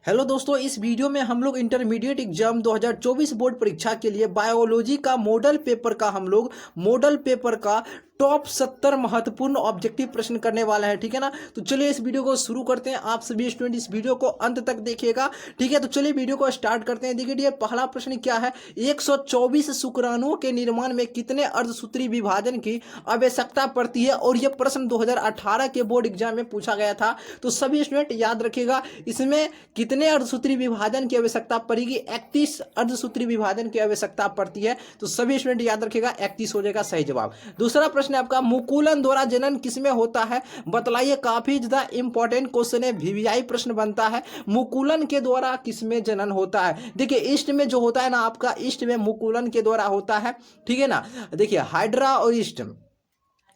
Hello दोस्तों, इस video में हम लोग इंटरमीडिएट एग्जाम 2024 बोर्ड परीक्षा के लिए बायोलॉजी का मॉडल पेपर का टॉप 70 महत्वपूर्ण ऑब्जेक्टिव प्रश्न करने वाला है। ठीक है ना। तो चलिए इस वीडियो को शुरू करते हैं। आप सभी स्टूडेंट इस वीडियो को अंत तक देखिएगा। ठीक है, तो चलिए वीडियो को स्टार्ट करते हैं। देखिए डियर, पहला प्रश्न क्या है, 124 शुक्राणुओं के निर्माण में कितने अर्धसूत्री विभाजन की आवश्यकता पड़ती है। और यह प्रश्न 2018 के बोर्ड एग्जाम में पूछा गया था। तो सभी स्टूडेंट याद रखिएगा, इसमें कितने अर्धसूत्री विभाजन की आवश्यकता पड़ेगी। 31 अर्धसूत्री विभाजन की आवश्यकता पड़ती है। तो सभी स्टूडेंट याद रखिएगा, 31 हो जाएगा सही जवाब। दूसरा प्रश्न है आपका, मुकुलन द्वारा जनन किसमें होता है, बतलाइए। काफी ज्यादा इंपॉर्टेंट क्वेश्चन है, वीवीआई प्रश्न बनता है। मुकुलन के द्वारा किसमें जनन होता है। देखिए ईस्ट में जो होता है ना, आपका ईस्ट में मुकुलन के द्वारा होता है। ठीक है ना। देखिए हाइड्रा और ईस्ट,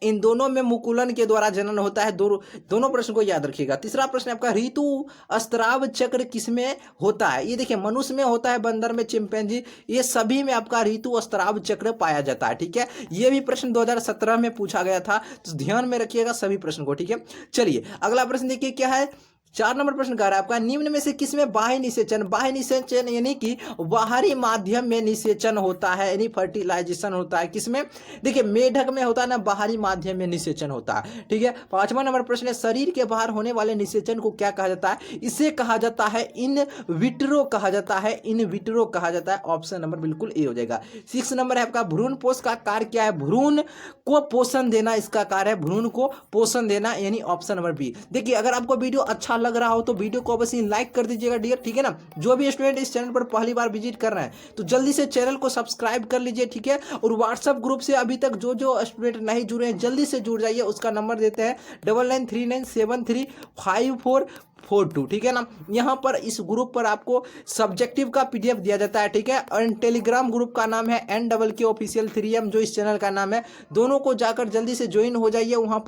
इन दोनों में मुकुलन के द्वारा जनन होता है। दोनों प्रश्न को याद रखिएगा। तीसरा प्रश्न आपका, ऋतु स्त्राव चक्र किसमें होता है। ये देखिए मनुष्य में होता है, बंदर में, चिंपैंजी, ये सभी में आपका ऋतु स्त्राव चक्र पाया जाता है। ठीक है, ये भी प्रश्न 2017 में पूछा गया था, तो ध्यान में रखिएगा सभी प्रश्न को। ठीक है, चलिए अगला प्रश्न देखिए क्या है। 4 नंबर प्रश्न कह रहा है आपका, निम्न में से किसमें बाह्य निषेचन यानी कि बाहरी माध्यम में निषेचन होता है, यानी फर्टिलाइजेशन होता है। किसमें, देखिए मेढक में होता है ना, बाहरी माध्यम में निषेचन होता है। ठीक है, 5वां नंबर प्रश्न है, शरीर के बाहर होने वाले निषेचन को क्या कहा जाता है। इसे कहा जाता है इन विट्रो कहा जाता है, इन विट्रो कहा जाता है। ऑप्शन नंबर बिल्कुल ए हो जाएगा। 6 नंबर है आपका, भ्रूण पोष का कार्य क्या है। भ्रूण को पोषण देना इसका कार्य है, भ्रूण को पोषण देना, यानी ऑप्शन नंबर बी। देखिए अगर आपको वीडियो अच्छा लग रहा हो तो वीडियो को अवश्य लाइक कर दीजिएगा डियर। ठीक है ना। जो भी स्टूडेंट इस चैनल पर पहली बार विजिट कर रहे हैं तो जल्दी से चैनल को सब्सक्राइब कर लीजिए। ठीक है, और व्हाट्सएप ग्रुप से अभी तक जो जो स्टूडेंट नहीं जुड़े हैं जल्दी से जुड़ जाइए। उसका नंबर देते हैं 9939735442। ठीक है ना। यहाँ पर इस ग्रुप पर आपको सब्जेक्टिव का पीडीएफ दिया जाता है। ठीक है, और टेलीग्राम ग्रुप का नाम है NKK ऑफिशियल 3M, जो इस चैनल का नाम है। दोनों को जाकर जल्दी से ज्वाइन हो जाइए। वहाँ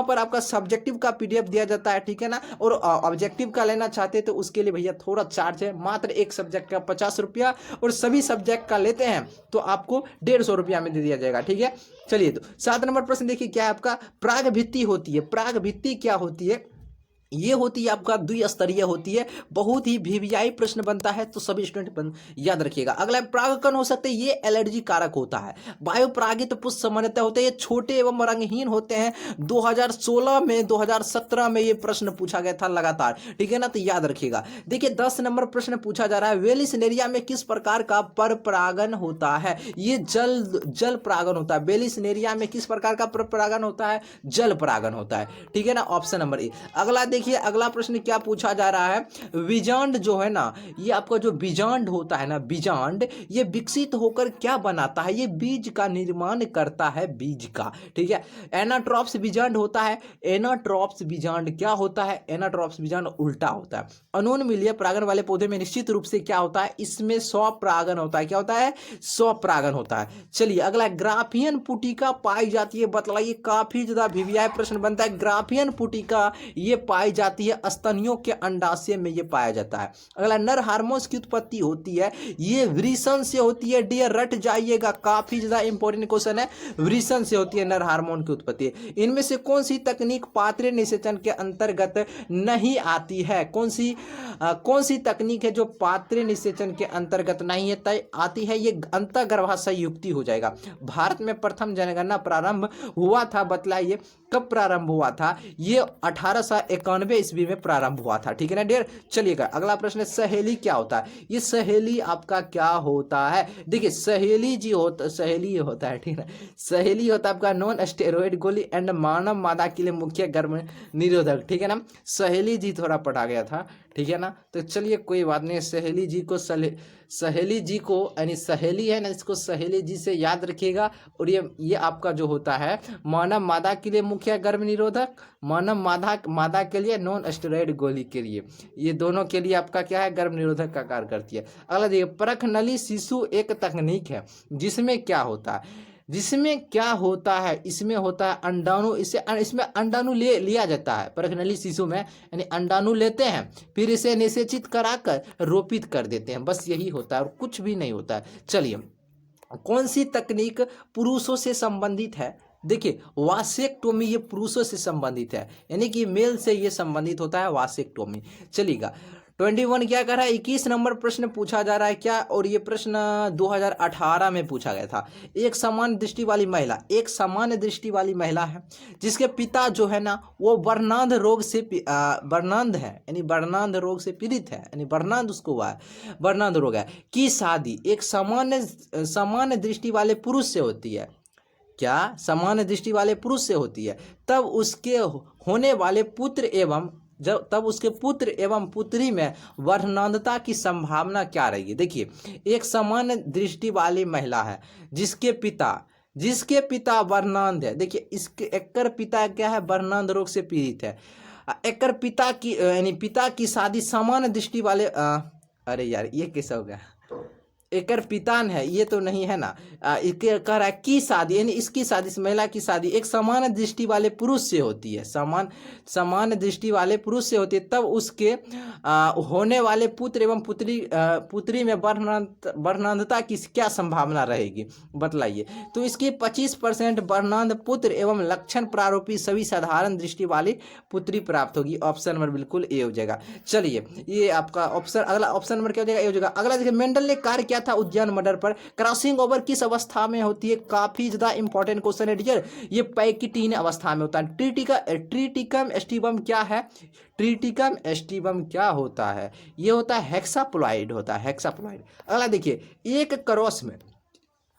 पर आपका सब्जेक्टिव का पीडीएफ दिया जाता है। ठीक है ना। और ऑब्जेक्टिव का लेना चाहते तो उसके लिए भैया थोड़ा चार्ज है, मात्र एक सब्जेक्ट का 50 रुपया, और सभी सब्जेक्ट का लेते हैं तो आपको 150 रुपया में दे दिया जाएगा। ठीक है, चलिए तो 7 नंबर प्रश्न देखिए क्या है आपका, प्राग भित्ति होती है। प्राग भित्ति क्या होती है, ये होती है आपका द्विस्तरीय होती है। बहुत ही वीवीआई प्रश्न बनता है, तो सभी स्टूडेंट याद रखिएगा। अगला परागकण हो सकते हैं, ये एलर्जी कारक होता है। वायु परागित पुष्प सामान्यतः होते हैं, ये छोटे एवं रंगहीन होते हैं। 2016 में 2017 में ये प्रश्न पूछा गया था लगातार। ठीक है ना, तो याद रखिएगा। देखिए 10 नंबर प्रश्न पूछा जा रहा है, वेलिसनेरिया में किस प्रकार का पर परागन होता है। ये जल परागन होता है। वेलिसनेरिया में किस प्रकार का पर परागन होता है, जल परागन होता है। ठीक है ना, ऑप्शन नंबर ए। अगला देखिए अगला प्रश्न क्या पूछा जा रहा है, बीजांड जो है ना, ये आपका जो बीजांड होता है ना, बीजांड ये विकसित होकर क्या बनाता है, ये बीज का निर्माण करता है, बीज का। ठीक है, एनाट्रॉप्स बीजांड होता है। एनाट्रॉप्स बीजांड क्या होता है, एनाट्रॉप्स बीजांड उल्टा होता है। अनोनमिलीय परागन वाले पौधे में निश्चित रूप से क्या होता है, इसमें स्वपरागन होता है। क्या होता है, स्वपरागन होता है। चलिए अगला, ग्राफियन पुटिका पाई जाती है, बतलाइए। काफी ज्यादा वीवीआई प्रश्न बनता है। ग्राफियन पुटिका ये पाई जाती है स्तनियों के अंडाशय में, ये पाया जाता है। अगला, नर हार्मोन्स की उत्पत्ति होती है, ये वृषण से होती है। डियर रट जाइएगा, काफी ज्यादा इंपॉर्टेंट क्वेश्चन है। वृषण से होती है नर हार्मोन की उत्पत्ति। इनमें से कौन सी तकनीक पात्रे निषेचन के अंतर्गत नहीं आती है। कौन सी तकनीक है जो पात्रे निषेचन के अंतर्गत नहीं है आती है, ये अंतःगर्भाशय युक्ति हो जाएगा। भारत में प्रथम जनगणना प्रारंभ हुआ था, बतलाइए कब प्रारंभ हुआ था। ये 1891 ईस्वी में प्रारंभ हुआ था। ठीक है ना डियर। चलिएगा अगला प्रश्न है, सहेली क्या होता है। ये सहेली आपका क्या होता है। देखिए सहेली होता है। ठीक है, सहेली होता है आपका नॉन स्टेरॉइड गोली एंड मानव मादा के लिए मुख्य गर्भ निरोधक। ठीक है ना, सहेली जी थोड़ा पढ़ा गया था। ठीक है ना, तो चलिए कोई बात नहीं। सहेली जी को यानी सहेली है ना, इसको सहेली जी से याद रखिएगा। और ये आपका जो होता है मानव मादा के लिए मुख्य गर्भ निरोधक, मानव मादा के लिए नॉन स्टेरॉइड गोली के लिए, ये दोनों के लिए आपका क्या है, गर्भ निरोधक का कार्य करती है। अगला देखिए, परख नली शिशु एक तकनीक है जिसमें क्या होता है, इसमें होता है अंडाणु। इसमें अंडाणु लिया जाता है परखनली शिशु में, यानी अंडाणु लेते हैं फिर इसे निषेचित कराकर रोपित कर देते हैं, बस यही होता है और कुछ भी नहीं होता है। चलिए कौन सी तकनीक पुरुषों से संबंधित है। देखिए वासेक्टोमी ये पुरुषों से संबंधित है, यानी कि मेल से ये संबंधित होता है वासेक्टोमी। चलिएगा 21 क्या कर रहा है, 21 नंबर प्रश्न पूछा जा रहा है क्या, और ये प्रश्न 2018 में पूछा गया था। एक सामान्य दृष्टि वाली महिला, एक सामान्य दृष्टि वाली महिला है जिसके पिता जो है ना वो बर्नार्ड रोग से बर्नार्ड है, यानी बर्नार्ड रोग से पीड़ित है, यानी बर्नार्ड उसको हुआ है, बर्नार्ड रोग है, की शादी एक सामान्य दृष्टि वाले पुरुष से होती है। क्या सामान्य दृष्टि वाले पुरुष से होती है, तब उसके होने वाले पुत्र एवं तब उसके पुत्र एवं पुत्री में वर्णांधता की संभावना क्या रहेगी। देखिए, एक सामान्य दृष्टि वाली महिला है जिसके पिता वर्णांध है। देखिए, इसके एकर पिता क्या है, वर्णांध रोग से पीड़ित है। एकर पिता की यानी पिता की शादी सामान्य दृष्टि वाले अरे यार ये कैसा हो गया, एकर पितान है, ये तो नहीं है ना। इसके कह रहा है की शादी, यानी इसकी शादी, इस महिला की शादी एक सामान्य दृष्टि वाले पुरुष से होती है, सामान्य दृष्टि वाले पुरुष से होती है, तब उसके होने वाले पुत्र एवं पुत्री में वर्णांधता की क्या संभावना रहेगी, बतलाइए। तो इसकी 25% वर्णांध पुत्र एवं लक्षण प्रारूपी सभी साधारण दृष्टि वाली पुत्री प्राप्त होगी। ऑप्शन नंबर बिल्कुल ए हो जाएगा। चलिए, ये आपका ऑप्शन, अगला ऑप्शन नंबर क्या हो जाएगा, ए हो जाएगा। अगला देखिए, मेंडल ने कार्य किया था उद्यान मर्डर पर, क्रॉसिंग ओवर किस अवस्था में होती है, काफी ज्यादा इंपॉर्टेंट क्वेश्चन है डियर। ये पैकिटीन अवस्था में होता है। ट्रिटिकम एस्टिबम क्या है, ट्रिटिकम एस्टिबम क्या होता है, ये होता है हेक्साप्लॉइड होता है, हेक्साप्लॉइड। अगला देखिए, एक क्रॉस में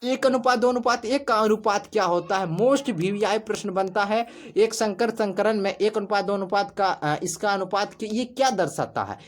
1:2:1 का अनुपात क्या होता है, मोस्ट वीवीआई प्रश्न बनता है। एक संकरण में 1:2 का इसका अनुपात ये क्या दर्शाता है,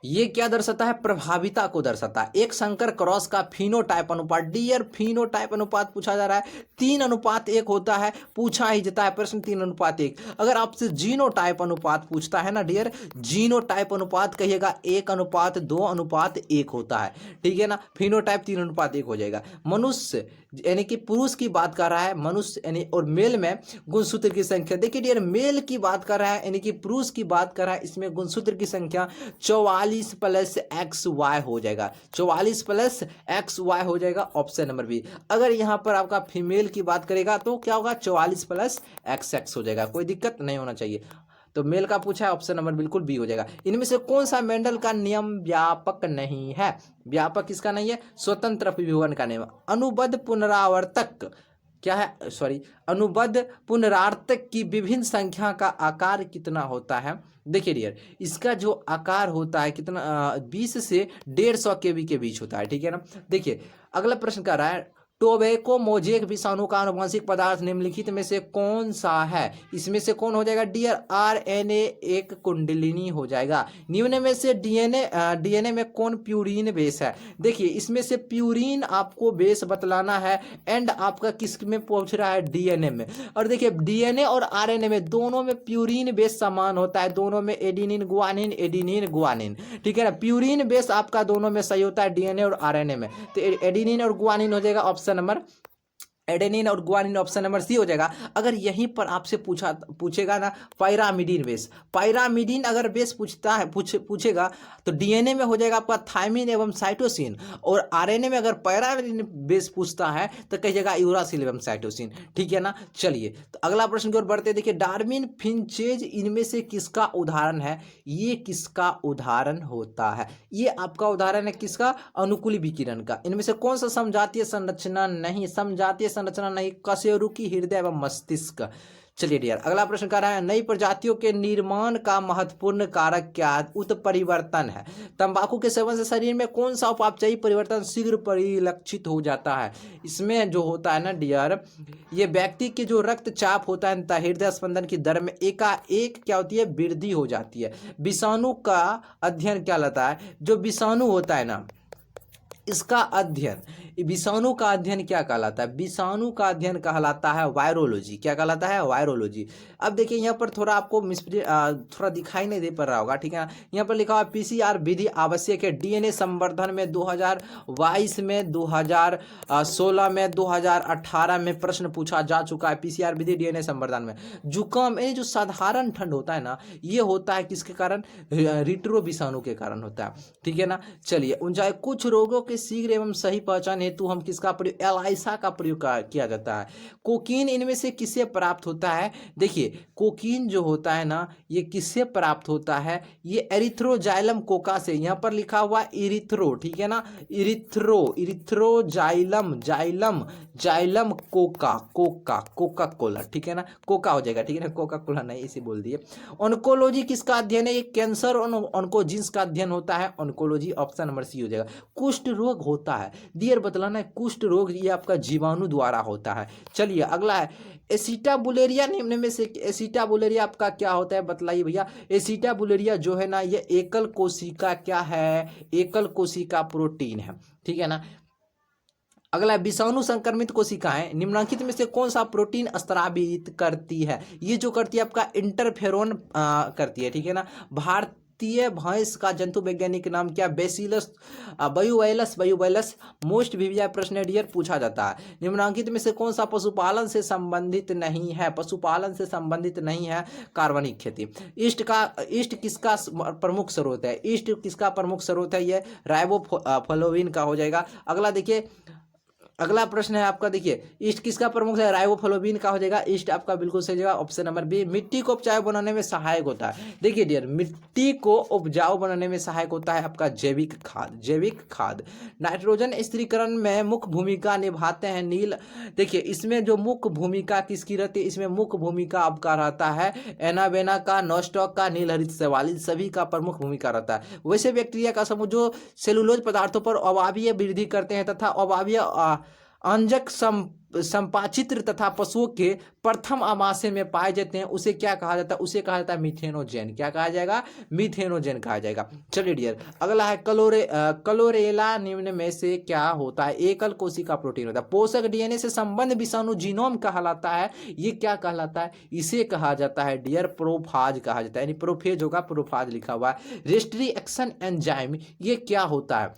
ये क्या दर्शाता है, प्रभाविता को दर्शाता है। एक संकर क्रॉस का फिनोटाइप अनुपात, डियर फिनोटाइप अनुपात पूछा जा रहा है, 3:1 होता है, पूछा ही जाता है प्रश्न 3:1। अगर आपसे जीनोटाइप अनुपात पूछता है ना डियर, जीनोटाइप अनुपात कहिएगा 1:2:1 होता है, ठीक है ना। फिनोटाइप 3:1 हो जाएगा। मनुष्य यानी कि पुरुष की बात कर रहा है, मनुष्य यानी और मेल में गुणसूत्र की संख्या, देखिए डियर मेल की बात कर रहा है यानी कि पुरुष की बात कर रहा है, इसमें गुणसूत्र की संख्या 44 + XY हो जाएगा, 44 + XY हो जाएगा। Option number B. अगर यहाँ पर आपका फीमेल की बात करेगा तो क्या होगा, 44 + XX हो जाएगा, कोई दिक्कत नहीं होना चाहिए। तो मेल का पूछा है, ऑप्शन नंबर बिल्कुल बी हो जाएगा। इनमें से कौन सा मेंडल का नियम व्यापक नहीं है, व्यापक किसका नहीं है, स्वतंत्र विभवन का नियम। अनुबद्ध पुनरावर्तक क्या है, अनुबद्ध पुनरावर्तक की विभिन्न संख्या का आकार कितना होता है। देखिए डियर, इसका जो आकार होता है कितना, 20 से 150 केबी के बीच होता है, ठीक है ना। देखिए, अगला प्रश्न कर रहा है, टोबैको मोजेक विषाणु का आनुवंशिक पदार्थ निम्नलिखित में से कौन सा है। इसमें से कौन हो जाएगा डियर, RNA एक कुंडलिनी हो जाएगा। निम्न में से डीएनए में कौन प्यूरिन बेस है। देखिए, इसमें से प्यूरिन आपको बेस बतलाना है, एंड आपका किस में पहुंच रहा है, डीएनए में। और देखिए, डीएनए और आरएनए में दोनों में प्यूरिन बेस समान होता है, दोनों में एडिनिन गुआनिन, ठीक है ना। प्यूरिन बेस आपका दोनों में सही होता है, डीएनए और आरएनए में। तो एडिनिन और गुआनिन हो जाएगा ऑप्शन नंबर, एडेनिन और गुआनिन ऑप्शन नंबर सी हो जाएगा। अगर यहीं पर आपसे पूछेगा ना पायरामिडीन बेस, पायरामिडीन अगर बेस पूछेगा तो डीएनए में हो जाएगा आपका थायमिन एवं साइटोसिन, और आरएनए में अगर पायरामिडीन बेस पूछता है तो कहिएगा यूरासिल एवं साइटोसिन, ठीक है ना। चलिए, तो अगला प्रश्न की ओर बढ़ते। देखिए, डार्विन फिंचेज इनमें से किसका उदाहरण है, ये किसका उदाहरण होता है, ये आपका उदाहरण है किसका, अनुकूली विकिरण का। इनमें से कौन सा समजातीय संरचना नहीं, समजातीय संरचना नहीं, कशेरुकी हृदय एवं मस्तिष्क। चलिए डियर, अगला प्रश्न कर रहा है, नई प्रजातियों के निर्माण का महत्वपूर्ण कारक क्या है, उत्परिवर्तन है। तंबाकू के सेवन से शरीर में कौन सा उपापचयी परिवर्तन शीघ्र परिलक्षित हो जाता है। इसमें जो होता है ना डियर, ये व्यक्ति के जो रक्तचाप होता है, हृदय स्पंदन की दर में एकाएक क्या होती है, वृद्धि हो जाती है। विषाणु का अध्ययन क्या लाता है, जो विषाणु होता है ना, इसका अध्ययन, विषाणु का अध्ययन क्या कहलाता है, विषाणु का अध्ययन कहलाता है वायरोलॉजी। क्या कहलाता है, वायरोलॉजी। अब देखिए, यहाँ पर थोड़ा आपको थोड़ा दिखाई नहीं दे पा रहा होगा, ठीक है ना। यहाँ पर लिखा हुआ PCR विधि आवश्यक है डीएनए संवर्धन में 2022 में, 2016 में, 2018 में प्रश्न पूछा जा चुका है। PCR विधि डीएनए संवर्धन में जुकाम, ये जो साधारण ठंड होता है ना, ये होता है किसके कारण, रिट्रो विषाणु के कारण होता है, ठीक है ना। चलिए, कुछ रोगों के के शीघ्र एवं सही पहचान हेतु हम किसका प्रयोग, एलाइसा का प्रयोग किया जाता है। कोकीन इनमें से किससे प्राप्त होता है, देखिए कोकीन जो होता है ना ये किससे प्राप्त होता है, ये एरिथ्रोजाइलम कोका से, यहाँ पर लिखा हुआ इरिथ्रो, ठीक है ना, Erythroxylum xylem xylem Coca, Coca Cola, ठीक है ना, कोका हो जाएगा, ठीक है ना, कोका कोला नहीं इसे बोल दिए। ऑन्कोलॉजी किसका अध्ययन है, ये कैंसर और ऑन्कोजीन्स का अध्ययन होता है, ऑन्कोलॉजी ऑप्शन नंबर सी हो जाएगा। कुष्ठ रोग होता है डियर, बतलाना है कुष्ठ रोग ये आपका जीवाणु द्वारा होता है। चलिए अगला है एसिटाबुलेरिया, निम्न में से एसिटाबुलेरिया आपका क्या होता है, बतलाइए भैया। एसिटाबुलेरिया जो है ना ये एकल कोशिका क्या है, एकल कोशिका प्रोटीन है, ठीक है ना। अगला विषाणु संक्रमित कोशिकाएं निम्नलिखित में से कौन सा प्रोटीन स्रावित करती है, ये जो करती है आपका इंटरफेरोन करती है, ठीक है ना। भारतीय भैंस का जंतु वैज्ञानिक नाम क्या, बेसिलस बायोवेलस मोस्ट विविया प्रश्न डियर पूछा जाता है। निम्नलिखित में से कौन सा पशुपालन से संबंधित नहीं है, पशुपालन से संबंधित नहीं है, कार्बनिक खेती। ईस्ट किसका प्रमुख स्रोत है, ईस्ट किसका प्रमुख स्रोत है, ये राइबोफ्लाविन का हो जाएगा। अगला देखिए, अगला प्रश्न है आपका, देखिए ईस्ट किसका प्रमुख है, राइबोफ्लाविन का हो जाएगा। ईस्ट आपका बिल्कुल सही जगह ऑप्शन नंबर बी। मिट्टी को उपजाऊ बनाने में सहायक होता है, देखिए डियर मिट्टी को उपजाऊ बनाने में सहायक होता है आपका जैविक खाद। नाइट्रोजन स्थिरीकरण में मुख्य भूमिका निभाते हैं नील, देखिए इसमें जो मुख्य भूमिका किसकी रहती है, इसमें मुख्य भूमिका आपका रहता है एनाबेना का, नॉस्टॉक का, नील हरित शैवाल, सभी का प्रमुख भूमिका रहता है। वैसे बैक्टीरिया का समूह जो सेलुलोज पदार्थों पर अवावीय वृद्धि करते हैं तथा अवावीय अंजक संपाचित्र तथा पशुओं के प्रथम आमाशय में पाए जाते हैं, उसे क्या कहा जाता है, उसे कहा जाता है मीथेनोजेन। क्या कहा जाएगा, मीथेनोजेन कहा जाएगा। चलिए डियर अगला है क्लोरेला निम्न में से क्या होता है, एकल कोशिका प्रोटीन होता है। पोषक डीएनए से संबंध विषाणु जीनोम कहलाता है, ये क्या कहलाता है, इसे कहा जाता है डियर प्रोफाज कहा जाता है, यानी प्रोफेज होगा, प्रोफाज लिखा हुआ है। रेस्ट्रिक्शन एंजाइम ये क्या होता है,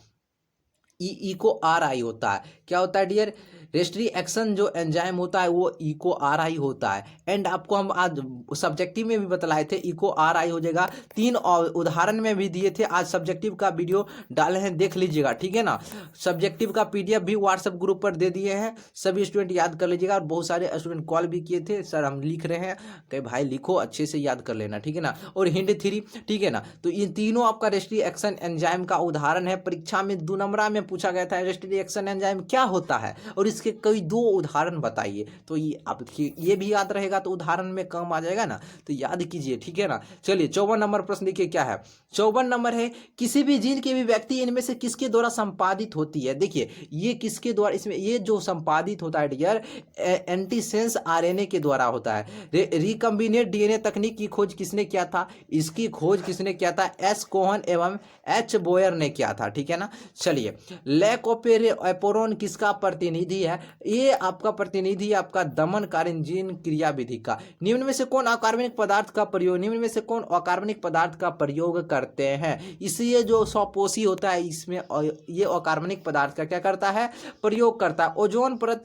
इको आर आई होता है, क्या होता है डियर, रेस्ट्री एक्शन जो एंजाइम होता है वो इको आर आई होता है। एंड आपको हम आज सब्जेक्टिव में भी बतलाए थे इको आर आई हो जाएगा, 3 उदाहरण में भी दिए थे, आज सब्जेक्टिव का वीडियो डाले हैं देख लीजिएगा, ठीक है ना। सब्जेक्टिव का पीडीएफ भी व्हाट्सएप ग्रुप पर दे दिए हैं, सभी स्टूडेंट याद कर लीजिएगा। और बहुत सारे स्टूडेंट कॉल भी किए थे, सर हम लिख रहे हैं, कहीं भाई लिखो अच्छे से याद कर लेना, ठीक है ना। और हिंट 3, ठीक है ना। तो इन तीनों आपका रेस्ट्री एक्शन एंजाइम का उदाहरण है। परीक्षा में 2 नंबर में पूछा गया था रेस्ट्री एक्शन एंजाइम क्या होता है और इसके कोई 2 उदाहरण बताइए, तो ये आप ये भी याद रहेगा तो उदाहरण में काम आ जाएगा ना, तो याद कीजिए, ठीक है ना। चलिए 54 नंबर प्रश्न देखिए क्या है, 54 नंबर है किसी भी जीन के व्यक्ति इनमें से किसके द्वारा संपादित होती है। देखिए ये किसके द्वारा, इसमें ये जो संपादित होता है डियर एंटीसेंस आरएनए के द्वारा होता है। रिकम्बिनेट डीएनए तकनीक की खोज किसने किया था, इसकी खोज किसने किया था, एस कोहन एवं एच बोयर ने किया था, ठीक है ना। चलिए लैकोपेरोन किसका प्रतिनिधि है, ये आपका प्रतिनिधि आपका दमनकारी जीन क्रियाविधि का। निम्न में से कौन अकार्बनिक पदार्थ का प्रयोग, निम्न में से कौन अकार्बनिक पदार्थ का प्रयोग करते हैं, इसलिए जो सौपोषी होता है इसमें ये अकार्बनिक पदार्थ का क्या करता है, प्रयोग करता है। ओजोन परत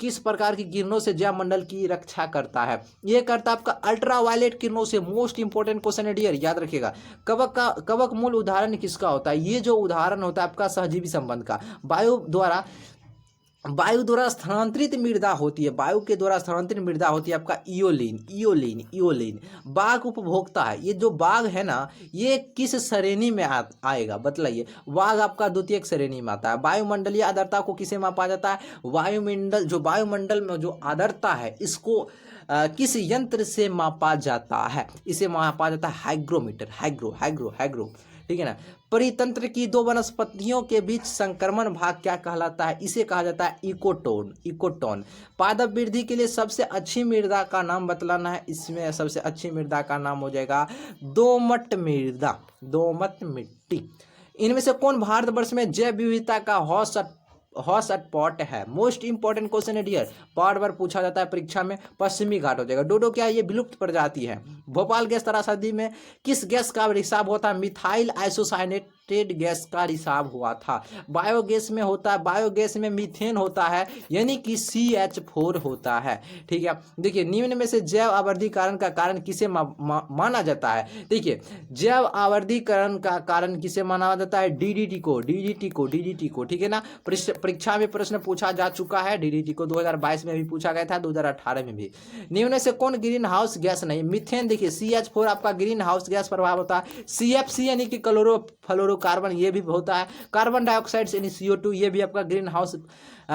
किस प्रकार की किरणों से जैवमंडल की रक्षा करता है, ये करता है आपका अल्ट्रावायलेट किरणों से। मोस्ट इंपोर्टेंट क्वेश्चन है डियर, याद रखिएगा। कवक मूल उदाहरण किसका होता है, ये जो उदाहरण होता है आपका सहजीवी संबंध का। वायु द्वारा स्थानांतरित मृदा होती है, वायु के द्वारा स्थानांतरित मृदा होती है आपका इओलिन। बाघ उपभोक्ता है, ये जो बाघ है ना ये किस श्रेणी में आएगा बतलाइए, बाघ आपका द्वितीयक श्रेणी में आता है। वायुमंडलीय आर्द्रता को किसे मापा जाता है, वायुमंडल में जो आर्द्रता है इसको किस यंत्र से मापा जाता है, इसे मापा जाता है हाइग्रोमीटर, हाइग्रो, ठीक है ना। परितंत्र की 2 वनस्पतियों के बीच संक्रमण भाग क्या कहलाता है, इसे कहा जाता है इकोटोन। पादप वृद्धि के लिए सबसे अच्छी मृदा का नाम बतलाना है, इसमें सबसे अच्छी मृदा का नाम हो जाएगा दोमट मिट्टी। इनमें से कौन भारतवर्ष में जैव विविधता का हॉटस्पॉट है, मोस्ट इंपोर्टेंट क्वेश्चन है डियर, बार बार पूछा जाता है परीक्षा में। पश्चिमी घाट हो जाएगा। डोडो क्या है, ये विलुप्त प्रजाति है। भोपाल गैस त्रासदी में किस गैस का रिसाव होता है, मिथाइल आइसोसाइनेट कंडेंस्ड गैस का रिसाव हुआ था। बायोगैस में होता है, बायोगैस में मीथेन होता है यानी कि CH4 होता है। ठीक है, देखिए निम्न में से जैव आवर्धीकरण का कारण किसे माना जाता है? देखिए जैव आवर्धीकरण का कारण किसे माना जाता है? DDT को। ठीक है ना, परीक्षा में प्रश्न पूछा जा चुका है। DDT को 2022 में भी पूछा गया था, 2018 में भी। निम्न से कौन ग्रीन हाउस गैस नहीं? मीथेन, देखिए CH4 आपका ग्रीन हाउस गैस प्रभाव होता है। CFC यानी कि क्लोरोफ्लोरोकार्बन, ये भी होता है। कार्बन डाइऑक्साइड यानी CO2, ये भी आपका ग्रीन हाउस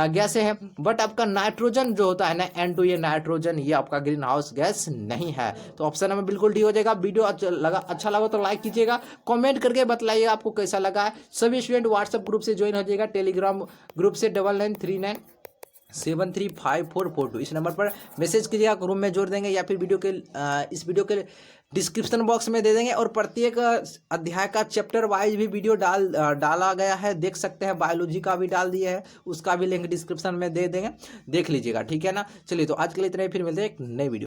गैस है। बट आपका नाइट्रोजन जो होता है ना, N2, ये नाइट्रोजन, ये आपका ग्रीन हाउस गैस नहीं है। तो ऑप्शन नंबर बिल्कुल डी हो जाएगा। वीडियो अच्छा लगा तो लाइक कीजिएगा, कमेंट करके बताइएगा आपको कैसा लगा है। सभी स्टूडेंट व्हाट्सएप ग्रुप से ज्वाइन हो जाएगा, टेलीग्राम ग्रुप से 9939735442 इस नंबर पर मैसेज कीजिएगा, ग्रुप में जोड़ देंगे या फिर इस वीडियो के डिस्क्रिप्शन बॉक्स में दे देंगे। और प्रत्येक अध्याय का चैप्टर वाइज भी वीडियो डाला गया है, देख सकते हैं। बायोलॉजी का भी डाल दिया है, उसका भी लिंक डिस्क्रिप्शन में दे देंगे, देख लीजिएगा। ठीक है ना, चलिए तो आज के लिए इतना ही, फिर मिलते हैं एक नई वीडियो।